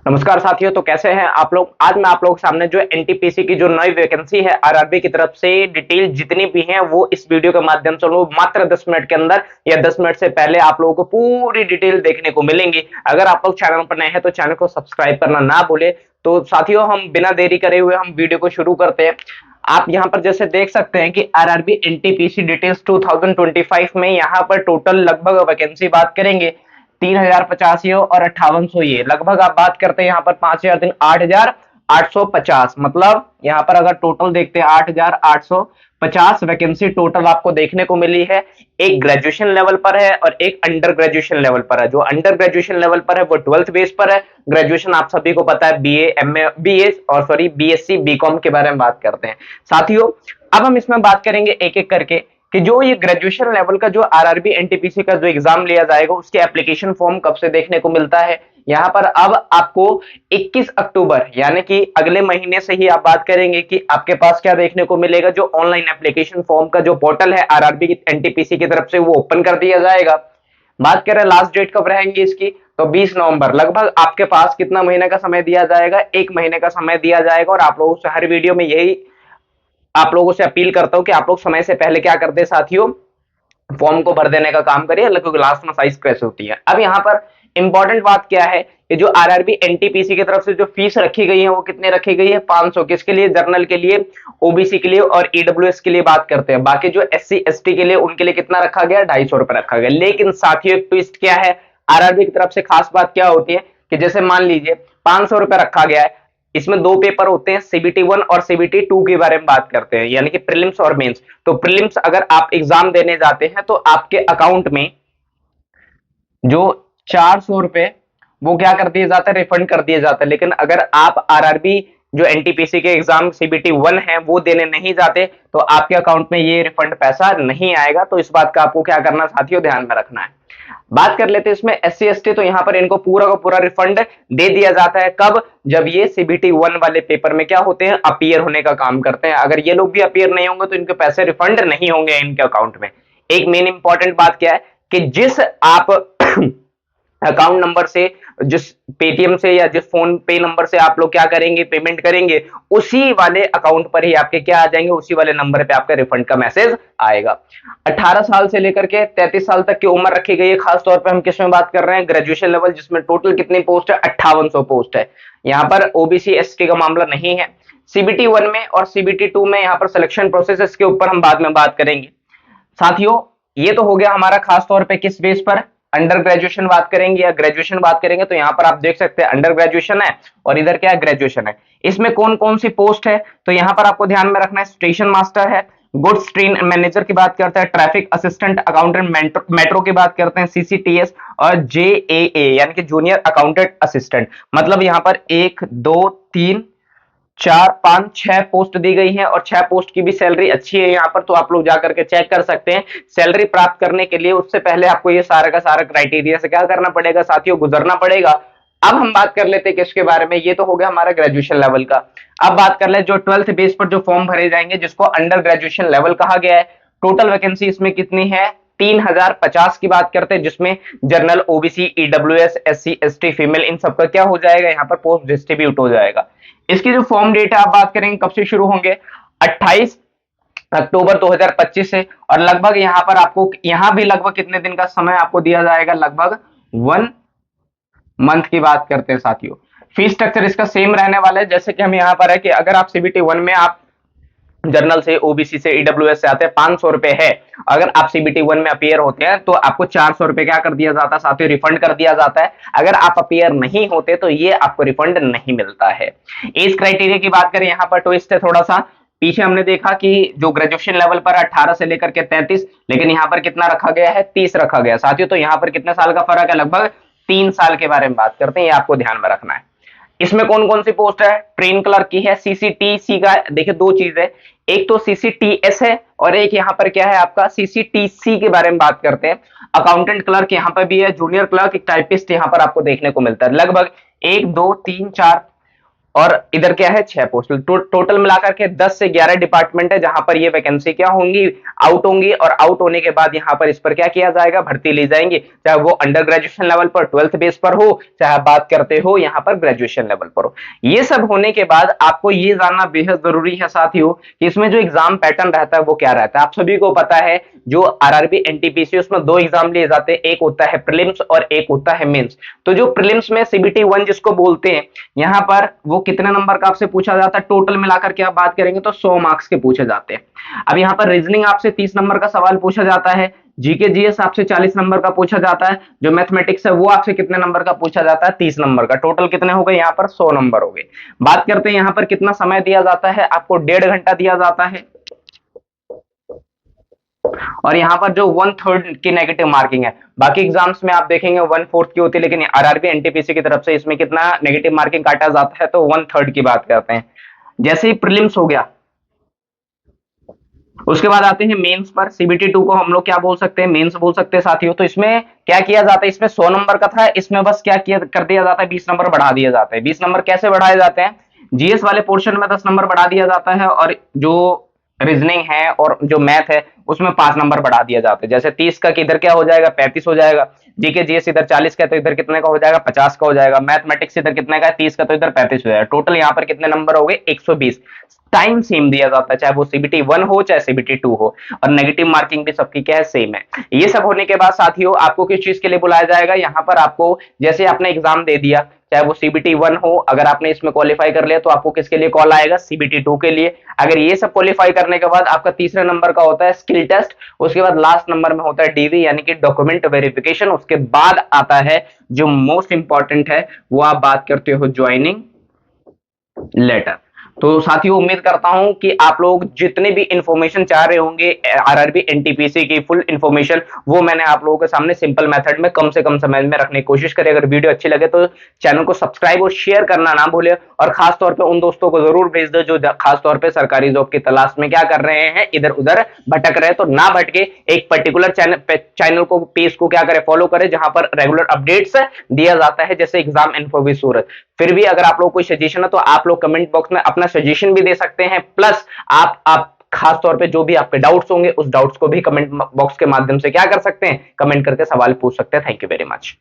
नमस्कार साथियों, तो कैसे हैं आप लोग। आज मैं आप लोगों के सामने जो एनटीपीसी की जो नई वैकेंसी है आरआरबी की तरफ से डिटेल जितनी भी हैं वो इस वीडियो के माध्यम से लोग मात्र 10 मिनट के अंदर या 10 मिनट से पहले आप लोगों को पूरी डिटेल देखने को मिलेंगी। अगर आप लोग चैनल पर नए हैं तो चैनल को सब्सक्राइब करना ना भूले। तो साथियों, हम बिना देरी करे हुए हम वीडियो को शुरू करते हैं। आप यहाँ पर जैसे देख सकते हैं कि आरआरबी एनटीपीसी डिटेल्स 2025 में यहाँ पर टोटल लगभग वैकेंसी बात करेंगे 3085 और 5800। ये लगभग आप बात करते हैं यहाँ पर 5000 8850, मतलब यहाँ पर अगर टोटल देखते हैं 8850 वैकेंसी टोटल आपको देखने को मिली है। एक ग्रेजुएशन लेवल पर है और एक अंडर ग्रेजुएशन लेवल पर है। जो अंडर ग्रेजुएशन लेवल पर है वो 12th बेस पर है। ग्रेजुएशन आप सभी को पता है, बीए एमए बीए और सॉरी बीएससी बीकॉम के बारे में बात करते हैं। साथियों, अब हम इसमें बात करेंगे एक एक करके कि जो ये ग्रेजुएशन लेवल का जो आरआरबी एनटीपीसी का जो एग्जाम लिया जाएगा उसके एप्लीकेशन फॉर्म कब से देखने को मिलता है। यहाँ पर अब आपको 21 अक्टूबर यानी कि अगले महीने से ही आप बात करेंगे कि आपके पास क्या देखने को मिलेगा। जो ऑनलाइन एप्लीकेशन फॉर्म का जो पोर्टल है आरआरबी एनटीपीसी की तरफ से वो ओपन कर दिया जाएगा। बात करें लास्ट डेट कब रहेंगी इसकी, तो 20 नवंबर। लगभग आपके पास कितना महीने का समय दिया जाएगा, 1 महीने का समय दिया जाएगा। और आप लोगों से हर वीडियो में यही आप लोगों से अपील करता हूं कि आप लोग समय से पहले क्या करते हैं साथियों, फॉर्म को भर देने का काम करिए, क्योंकि लास्ट में साइज क्रैश होती है। अब यहाँ पर इंपॉर्टेंट बात क्या है कि जो आरआरबी एनटीपीसी की तरफ से जो फीस रखी गई है वो कितने रखी गई है, 500। किसके लिए, जर्नल के लिए, ओबीसी के लिए और ईडब्ल्यूएस के लिए बात करते हैं। बाकी जो एससी एसटी के लिए उनके लिए कितना रखा गया, 250 रुपए रखा गया। लेकिन साथियों एक ट्विस्ट क्या है, आरआरबी की तरफ से खास बात क्या होती है कि जैसे मान लीजिए 500 रुपए रखा गया है, इसमें 2 पेपर होते हैं, सीबीटी 1 और सीबीटी 2 के बारे में बात करते हैं, यानी कि प्रीलिम्स और मेंस। तो प्रीलिम्स अगर आप एग्जाम देने जाते हैं तो आपके अकाउंट में जो 400 रुपए वो क्या कर दिए जाता है, रिफंड कर दिए जाता है। लेकिन अगर आप आरआरबी जो एनटीपीसी के एग्जाम सीबीटी 1 है वो देने नहीं जाते तो आपके अकाउंट में ये रिफंड पैसा नहीं आएगा। तो इस बात का आपको क्या करना साथियों, ध्यान में रखना है। बात कर लेते हैं इसमें एससी एसटी, तो यहां पर इनको पूरा का पूरा रिफंड दे दिया जाता है। कब, जब ये सीबीटी 1 वाले पेपर में क्या होते हैं, अपीयर होने का काम करते हैं। अगर ये लोग भी अपीयर नहीं होंगे तो इनके पैसे रिफंड नहीं होंगे इनके अकाउंट में। एक मेन इंपॉर्टेंट बात क्या है कि जिस आप अकाउंट नंबर से, जिस पेटीएम से या जिस फोन पे नंबर से आप लोग क्या करेंगे, पेमेंट करेंगे, उसी वाले अकाउंट पर ही आपके क्या आ जाएंगे, उसी वाले नंबर पे आपका रिफंड का मैसेज आएगा। 18 साल से लेकर के 33 साल तक की उम्र रखी गई है। खास तौर पे हम किस में बात कर रहे हैं, ग्रेजुएशन लेवल, जिसमें टोटल कितनी पोस्ट है, 5800 पोस्ट है। यहाँ पर ओबीसी एसटी का मामला नहीं है। सीबीटी 1 में और सीबीटी 2 में यहाँ पर सिलेक्शन प्रोसेस के ऊपर हम बाद में बात करेंगे। साथियों, ये तो हो गया हमारा खास तौर पे किस बेस पर, अंडर ग्रेजुएशन बात करेंगे या ग्रेजुएशन बात करेंगे। तो यहाँ पर आप देख सकते हैं अंडर ग्रेजुएशन है और इधर क्या है, ग्रेजुएशन है। इसमें कौन कौन सी पोस्ट है, तो यहाँ पर आपको ध्यान में रखना है, स्टेशन मास्टर है, गुड्स ट्रेन मैनेजर की बात करते हैं, ट्रैफिक असिस्टेंट अकाउंटेंट मेट्रो की बात करते हैं, सीसीटीएस और जेएए यानी कि जूनियर अकाउंटेंट असिस्टेंट। मतलब यहाँ पर 1 2 3 4 5 6 पोस्ट दी गई है और 6 पोस्ट की भी सैलरी अच्छी है यहाँ पर। तो आप लोग जाकर के चेक कर सकते हैं। सैलरी प्राप्त करने के लिए उससे पहले आपको ये सारा का सारा क्राइटेरिया से क्या करना पड़ेगा साथियों, गुजरना पड़ेगा। अब हम बात कर लेते हैं किसके बारे में, ये तो हो गया हमारा ग्रेजुएशन लेवल का। अब बात कर ले जो 12th बेस पर जो फॉर्म भरे जाएंगे, जिसको अंडर ग्रेजुएशन लेवल कहा गया है। टोटल वैकेंसी इसमें कितनी है, 3050 की बात करते हैं, जिसमें general, OBC, EWS, SC ST, female, इन सबका क्या हो जाएगा, यहाँ पर पोस्ट डिस्ट्रीब्यूट हो जाएगा। इसकी जो फॉर्म डेट है आप बात करेंगे कब से शुरू होंगे, 28 अक्टूबर 2025 से। और लगभग यहाँ पर आपको यहाँ भी लगभग कितने दिन का समय आपको दिया जाएगा, लगभग 1 मंथ की बात करते हैं साथियों। फीस स्ट्रक्चर इसका सेम रहने वाला है जैसे कि हम यहाँ पर है कि अगर आप सीबीटी 1 में आप जर्नल से, ओबीसी से, ईडब्ल्यूएस से आते हैं, 500 रुपए है। अगर आप सीबीटी 1 में अपीयर होते हैं तो आपको 400 रुपए क्या कर दिया जाता है साथियों, रिफंड कर दिया जाता है। अगर आप अपीयर नहीं होते तो ये आपको रिफंड नहीं मिलता है। एज क्राइटेरिया की बात करें, यहाँ पर ट्विस्ट है थोड़ा सा। पीछे हमने देखा कि जो ग्रेजुएशन लेवल पर 18 से लेकर के 33, लेकिन यहाँ पर कितना रखा गया है, 30 रखा गया साथियों। तो यहाँ पर कितने साल का फर्क है, लगभग 3 साल के बारे में बात करते हैं, ये आपको ध्यान में रखना है। इसमें कौन कौन सी पोस्ट है, ट्रेन क्लर्क की है, सीसीटीसी का, देखिए 2 चीज है, एक तो सीसीटीएस है और एक यहाँ पर क्या है आपका सीसीटीसी के बारे में बात करते हैं। अकाउंटेंट क्लर्क यहाँ पर भी है, जूनियर क्लर्क, एक टाइपिस्ट यहाँ पर आपको देखने को मिलता है। लगभग 1 2 3 4 और इधर क्या है 6 पोस्ट। टोटल मिलाकर के 10 से 11 डिपार्टमेंट है जहां पर ये वैकेंसी क्या होंगी, आउट होंगी, और आउट होने के बाद यहां पर इस पर क्या किया जाएगा, भर्ती ली जाएंगी, चाहे वो अंडर ग्रेजुएशन लेवल पर 12th बेस पर हो, चाहे बात करते हो यहां पर ग्रेजुएशन लेवल पर हो। ये सब होने के बाद आपको ये जानना बेहद जरूरी है साथियों कि इसमें जो एग्जाम पैटर्न रहता है वो क्या रहता है। आप सभी को पता है जो आरआरबी एनटीपीसी उसमें 2 एग्जाम लिए जाते हैं, एक होता है प्रीलिम्स और एक होता है मेंस। तो जो प्रीलिम्स में सीबीटी 1 जिसको बोलते हैं, यहां पर वो कितने नंबर का आपसे पूछा जाता है, टोटल मिलाकर के आप बात करेंगे तो 100 मार्क्स के पूछे जाते हैं। अब यहां पर रीजनिंग आपसे 30 नंबर का सवाल पूछा जाता है, जीके जीएस आपसे 40 नंबर का पूछा जाता है, जो मैथमेटिक्स है वो आपसे कितने नंबर का पूछा जाता है, 30 नंबर का। टोटल कितने हो गए यहाँ पर, 100 नंबर हो गए। बात करते हैं यहाँ पर कितना समय दिया जाता है, आपको 1.5 घंटा दिया जाता है। और यहां पर जो 1/3 की नेगेटिव मार्किंग है, बाकी एग्जाम्स में आप देखेंगे 1/4 की होती है, लेकिन आरआरबी एनटीपीसी की तरफ से इसमें कितना नेगेटिव मार्किंग काटा जाता है, तो 1/3 की बात करते हैं। जैसे ही प्रीलिम्स हो गया, उसके बाद आते हैं मेंस पर। सीबीटी 2 को हम लोग क्या बोल सकते हैं, मेंस बोल सकते हैं साथियों। तो इसमें क्या किया जाता है, इसमें 100 नंबर का था, इसमें बस क्या किया कर दिया जाता है, 20 नंबर बढ़ा दिए जाते हैं। 20 नंबर कैसे बढ़ाए जाते हैं, जीएस वाले पोर्शन में 10 नंबर बढ़ा दिया जाता है, और जो रीजनिंग है और जो मैथ है उसमें 5 नंबर बढ़ा दिया जाता है। जैसे 30 का इधर क्या हो जाएगा, 35 हो जाएगा। जीके जीएस इधर 40 का है तो इधर कितने का हो जाएगा, 50 का हो जाएगा। मैथमेटिक्स इधर कितने का है, 30 का, तो इधर 35 हो जाएगा। टोटल यहाँ पर कितने नंबर हो गए, 120। टाइम सेम दिया जाता है, चाहे वो सीबीटी 1 हो चाहे सीबीटी 2 हो, और नेगेटिव मार्किंग भी सबकी क्या है, सेम है। ये सब होने के बाद साथियों आपको किस चीज के लिए बुलाया जाएगा, यहाँ पर आपको जैसे आपने एग्जाम दे दिया, चाहे वो सीबीटी 1 हो, अगर आपने इसमें क्वालिफाई कर लिया तो आपको किसके लिए कॉल आएगा, सीबीटी 2 के लिए। अगर ये सब क्वालिफाई करने के बाद आपका तीसरे नंबर का होता है स्किल टेस्ट, उसके बाद लास्ट नंबर में होता है डीवी यानी कि डॉक्यूमेंट वेरिफिकेशन, उसके बाद आता है जो मोस्ट इंपॉर्टेंट है, वो आप बात करते हो ज्वाइनिंग लेटर। तो साथियों उम्मीद करता हूं कि आप लोग जितने भी इंफॉर्मेशन चाह रहे होंगे आरआरबी एनटीपीसी की फुल इंफॉर्मेशन, वो मैंने आप लोगों के सामने सिंपल मेथड में कम से कम समय में रखने की कोशिश करें। अगर वीडियो अच्छी लगे तो चैनल को सब्सक्राइब और शेयर करना ना भूले, और खास तौर पे उन दोस्तों को जरूर भेज दो जो खास तौर पे सरकारी जॉब की तलाश में क्या कर रहे हैं, इधर उधर भटक रहे हैं। तो ना भटके, एक पर्टिकुलर चैनल को, पेज को क्या करे, फॉलो करे, जहां पर रेगुलर अपडेट्स दिया जाता है, जैसे एग्जाम इन्फो विद सूरज। फिर भी अगर आप लोग कोई सजेशन है तो आप लोग कमेंट बॉक्स में अपना सजेशन भी दे सकते हैं, प्लस आप खास तौर पे जो भी आपके डाउट्स होंगे उस डाउट्स को भी कमेंट बॉक्स के माध्यम से क्या कर सकते हैं, कमेंट करके सवाल पूछ सकते हैं। Thank you very much.